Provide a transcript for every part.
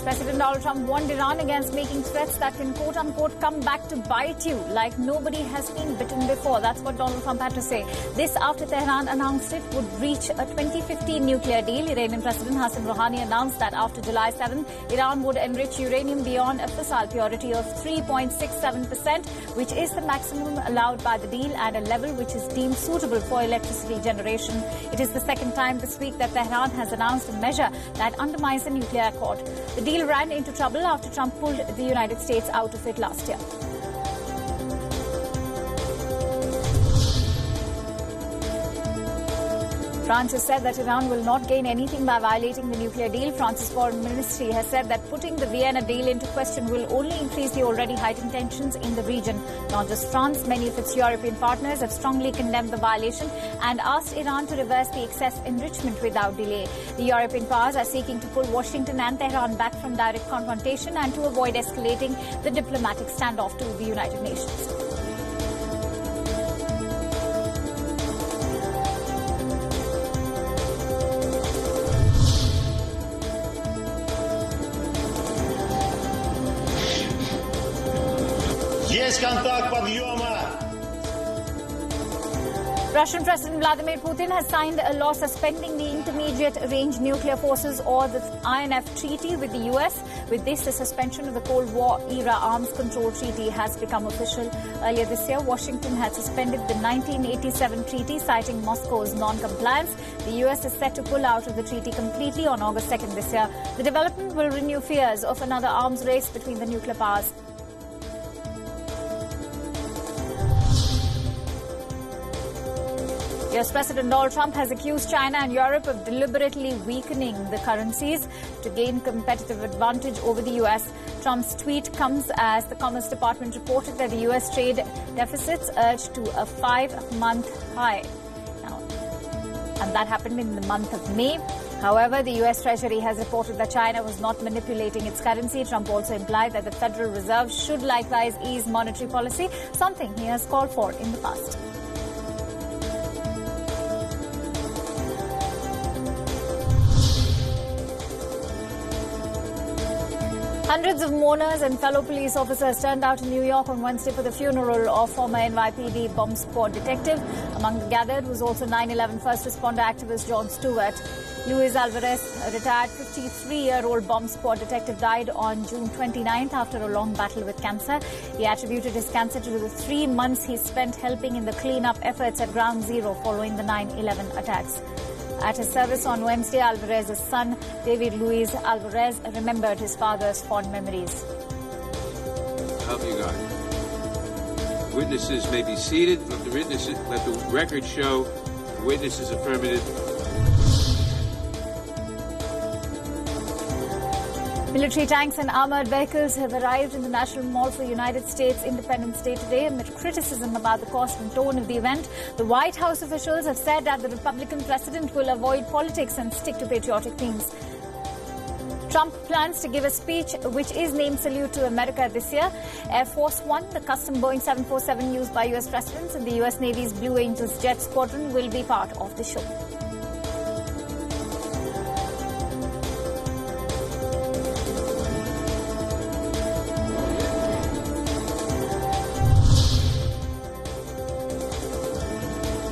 President Donald Trump warned Iran against making threats that can quote-unquote come back to bite you like nobody has been bitten before. That's what Donald Trump had to say. This after Tehran announced it would reach a 2015 nuclear deal. Iranian President Hassan Rouhani announced that after July 7, Iran would enrich uranium beyond a fissile purity of 3.67%, which is the maximum allowed by the deal and a level which is deemed suitable for electricity generation. It is the second time this week that Tehran has announced a measure that undermines the nuclear accord. The deal ran into trouble after Trump pulled the United States out of it last year. France has said that Iran will not gain anything by violating the nuclear deal. France's foreign ministry has said that putting the Vienna deal into question will only increase the already heightened tensions in the region. Not just France, many of its European partners have strongly condemned the violation and asked Iran to reverse the excess enrichment without delay. The European powers are seeking to pull Washington and Tehran back from direct confrontation and to avoid escalating the diplomatic standoff to the United Nations. Russian President Vladimir Putin has signed a law suspending the Intermediate-Range Nuclear Forces or the INF treaty with the US. With this, the suspension of the Cold War-era arms control treaty has become official. Earlier this year, Washington had suspended the 1987 treaty, citing Moscow's non-compliance. The US is set to pull out of the treaty completely on August 2nd this year. The development will renew fears of another arms race between the nuclear powers. US President Donald Trump has accused China and Europe of deliberately weakening the currencies to gain competitive advantage over the US. Trump's tweet comes as the Commerce Department reported that the US trade deficits urged to a 5-month high. And that happened in the month of May. However, the US Treasury has reported that China was not manipulating its currency. Trump also implied that the Federal Reserve should likewise ease monetary policy, something he has called for in the past. Hundreds of mourners and fellow police officers turned out in New York on Wednesday for the funeral of former NYPD bomb squad detective. Among the gathered was also 9/11 first responder activist Jon Stewart. Luis Alvarez, a retired 53-year-old bomb squad detective, died on June 29th after a long battle with cancer. He attributed his cancer to the 3 months he spent helping in the cleanup efforts at Ground Zero following the 9/11 attacks. At his service on Wednesday, Alvarez's son, David Luis Alvarez, remembered his father's fond memories. Help you God. Witnesses may be seated. Let the record show the witness is affirmative. Military tanks and armoured vehicles have arrived in the National Mall for United States Independence Day today amid criticism about the cost and tone of the event. The White House officials have said that the Republican president will avoid politics and stick to patriotic themes. Trump plans to give a speech which is named Salute to America this year. Air Force One, the custom Boeing 747 used by U.S. presidents, and the U.S. Navy's Blue Angels jet squadron will be part of the show.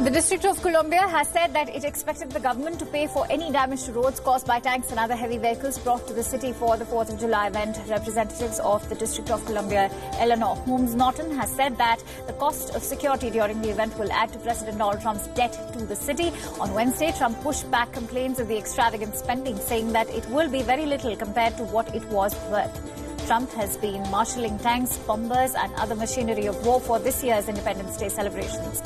The District of Columbia has said that it expected the government to pay for any damage to roads caused by tanks and other heavy vehicles brought to the city for the 4th of July event. Representatives of the District of Columbia, Eleanor Holmes-Norton, has said that the cost of security during the event will add to President Donald Trump's debt to the city. On Wednesday, Trump pushed back complaints of the extravagant spending, saying that it will be very little compared to what it was worth. Trump has been marshalling tanks, bombers and other machinery of war for this year's Independence Day celebrations.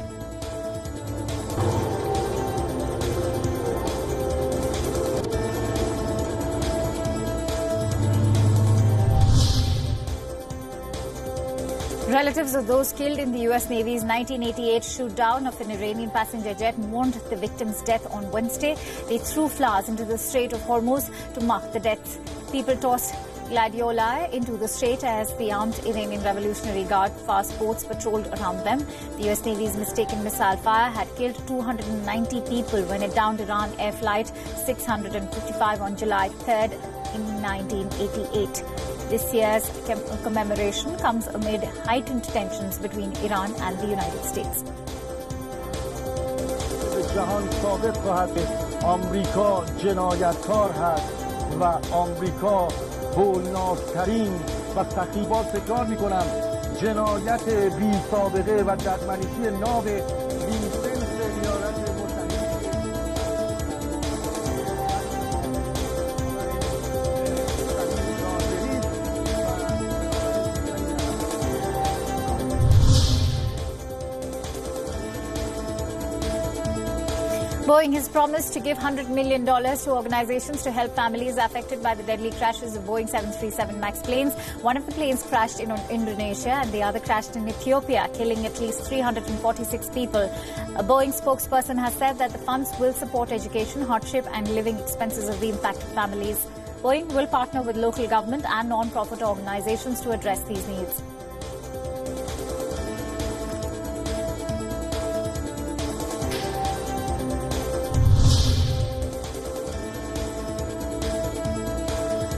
Relatives of those killed in the U.S. Navy's 1988 shoot-down of an Iranian passenger jet mourned the victim's death on Wednesday. They threw flowers into the Strait of Hormuz to mark the deaths. People tossed gladioli into the strait as the armed Iranian Revolutionary Guard fast boats patrolled around them. The US Navy's mistaken missile fire had killed 290 people when it downed Iran Air Flight 655 on July 3rd in 1988. This year's commemoration comes amid heightened tensions between Iran and the United States. جهان ثابت خواهد بود آمریکا جنایتکار هست و آمریکا هولناکترین و سخیبات تکرار میکنم جنایت بی سابقه و ددمنشی ناو لیسنس ایالات متحده Boeing has promised to give $100 million to organizations to help families affected by the deadly crashes of Boeing 737 MAX planes. One of the planes crashed in Indonesia and the other crashed in Ethiopia, killing at least 346 people. A Boeing spokesperson has said that the funds will support education, hardship and living expenses of the impacted families. Boeing will partner with local government and non-profit organizations to address these needs.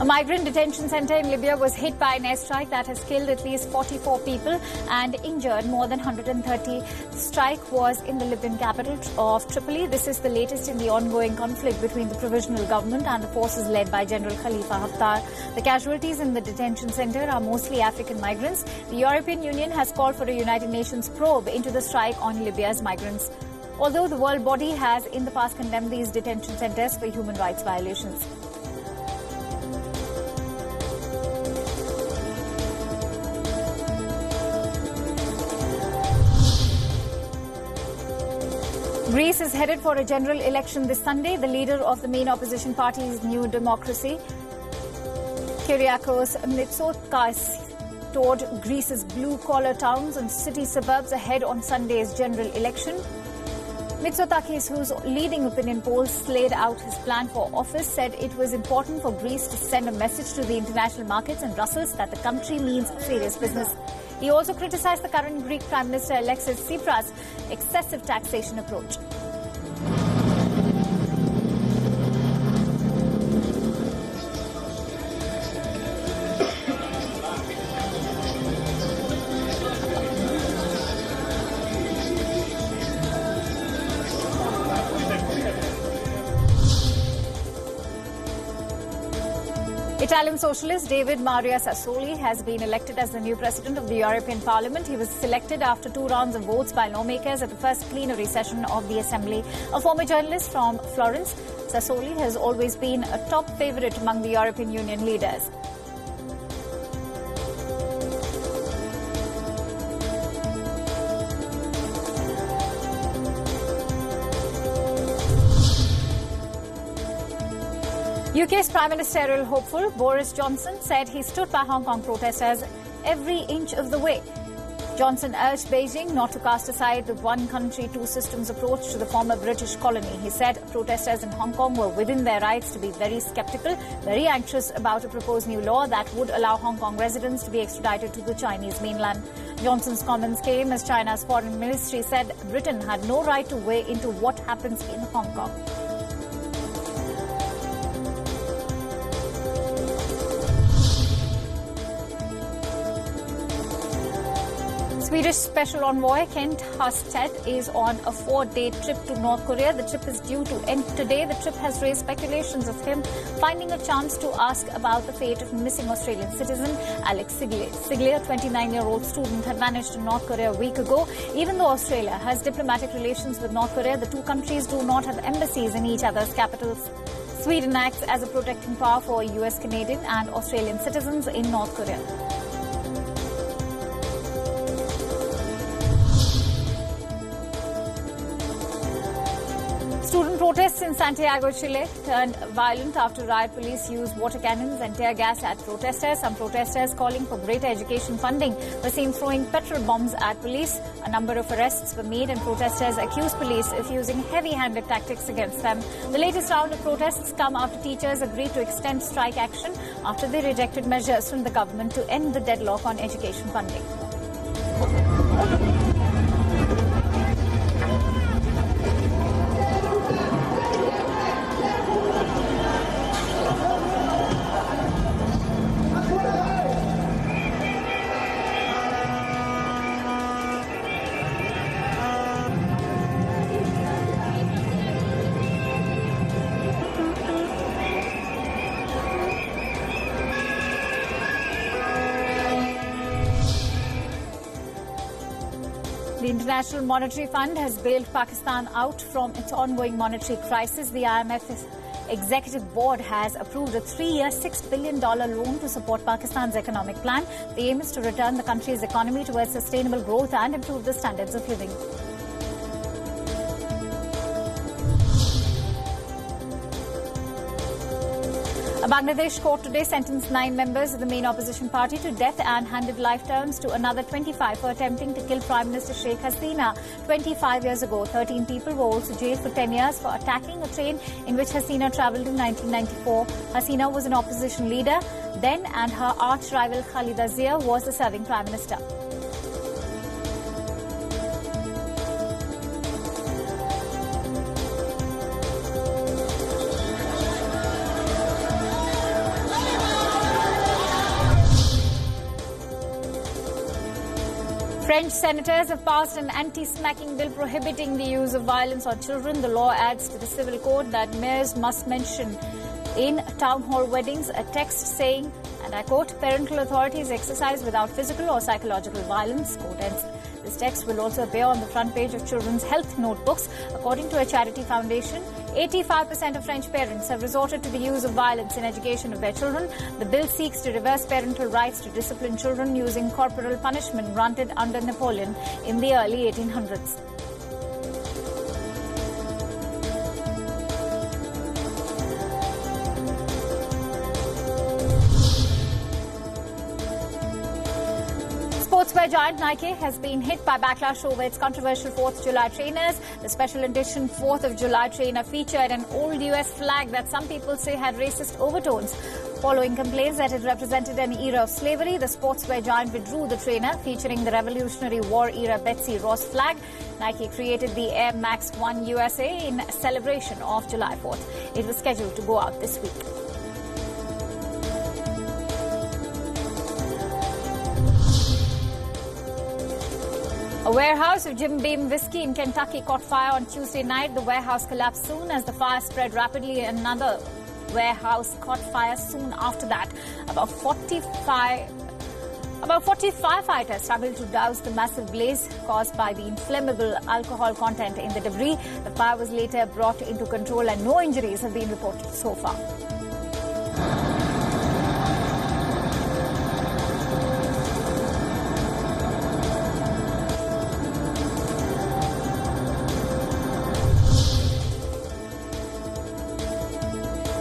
A migrant detention center in Libya was hit by an airstrike that has killed at least 44 people and injured more than 130. The strike was in the Libyan capital of Tripoli. This is the latest in the ongoing conflict between the provisional government and the forces led by General Khalifa Haftar. The casualties in the detention center are mostly African migrants. The European Union has called for a United Nations probe into the strike on Libya's migrants, although the world body has in the past condemned these detention centers for human rights violations. Greece is headed for a general election this Sunday. The leader of the main opposition party is New Democracy, Kyriakos Mitsotakis, toured Greece's blue-collar towns and city suburbs ahead on Sunday's general election. Mitsotakis, whose leading opinion polls laid out his plan for office, said it was important for Greece to send a message to the international markets and Brussels that the country means serious business. He also criticized the current Greek Prime Minister Alexis Tsipras' excessive taxation approach. Italian socialist David Marius has been elected as the new president of the European Parliament. He was selected after 2 rounds of votes by lawmakers at the first plenary session of the Assembly. A former journalist from Florence, Sassoli has always been a top favourite among the European Union leaders. UK's Prime Ministerial hopeful Boris Johnson said he stood by Hong Kong protesters every inch of the way. Johnson urged Beijing not to cast aside the one country, two systems approach to the former British colony. He said protesters in Hong Kong were within their rights to be very sceptical, very anxious about a proposed new law that would allow Hong Kong residents to be extradited to the Chinese mainland. Johnson's comments came as China's foreign ministry said Britain had no right to weigh into what happens in Hong Kong. Swedish Special Envoy Kent Husted is on a 4-day trip to North Korea. The trip is due to end today. The trip has raised speculations of him finding a chance to ask about the fate of missing Australian citizen Alex Sigley. Sigley, a 29-year-old student, had vanished in North Korea a week ago. Even though Australia has diplomatic relations with North Korea, the two countries do not have embassies in each other's capitals. Sweden acts as a protecting power for US, Canadian and Australian citizens in North Korea. Student protests in Santiago, Chile turned violent after riot police used water cannons and tear gas at protesters. Some protesters calling for greater education funding were seen throwing petrol bombs at police. A number of arrests were made and protesters accused police of using heavy-handed tactics against them. The latest round of protests come after teachers agreed to extend strike action after they rejected measures from the government to end the deadlock on education funding. The International Monetary Fund has bailed Pakistan out from its ongoing monetary crisis. The IMF's executive board has approved a 3-year, $6 billion loan to support Pakistan's economic plan. The aim is to return the country's economy towards sustainable growth and improve the standards of living. A Bangladesh court today sentenced 9 members of the main opposition party to death and handed life terms to another 25 for attempting to kill Prime Minister Sheikh Hasina 25 years ago. 13 people were also jailed for 10 years for attacking a train in which Hasina travelled in 1994. Hasina was an opposition leader then, and her arch-rival Khalida Zia was the serving Prime Minister. French senators have passed an anti-smacking bill prohibiting the use of violence on children. The law adds to the civil code that mayors must mention in town hall weddings a text saying, and I quote, parental authority is exercised without physical or psychological violence. Quote ends. This text will also appear on the front page of children's health notebooks. According to a charity foundation, 85% of French parents have resorted to the use of violence in education of their children. The bill seeks to reverse parental rights to discipline children using corporal punishment granted under Napoleon in the early 1800s. Sportswear giant Nike has been hit by backlash over its controversial 4th of July trainers. The special edition 4th of July trainer featured an old US flag that some people say had racist overtones. Following complaints that it represented an era of slavery, the sportswear giant withdrew the trainer featuring the Revolutionary War era Betsy Ross flag. Nike created the Air Max 1 USA in celebration of July 4th. It was scheduled to go out this week. A warehouse of Jim Beam whiskey in Kentucky caught fire on Tuesday night. The warehouse collapsed soon as the fire spread rapidly. Another warehouse caught fire soon after that. About 40 firefighters struggled to douse the massive blaze caused by the inflammable alcohol content in the debris. The fire was later brought into control and no injuries have been reported so far.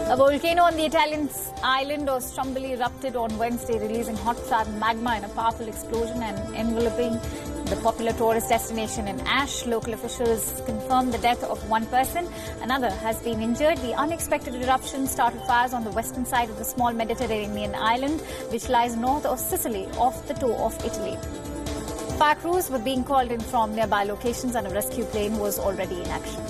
A volcano on the Italian island of Stromboli erupted on Wednesday, releasing hot magma in a powerful explosion and enveloping the popular tourist destination in ash. Local officials confirmed the death of 1 person. Another has been injured. The unexpected eruption started fires on the western side of the small Mediterranean island, which lies north of Sicily, off the toe of Italy. Fire crews were being called in from nearby locations and a rescue plane was already in action.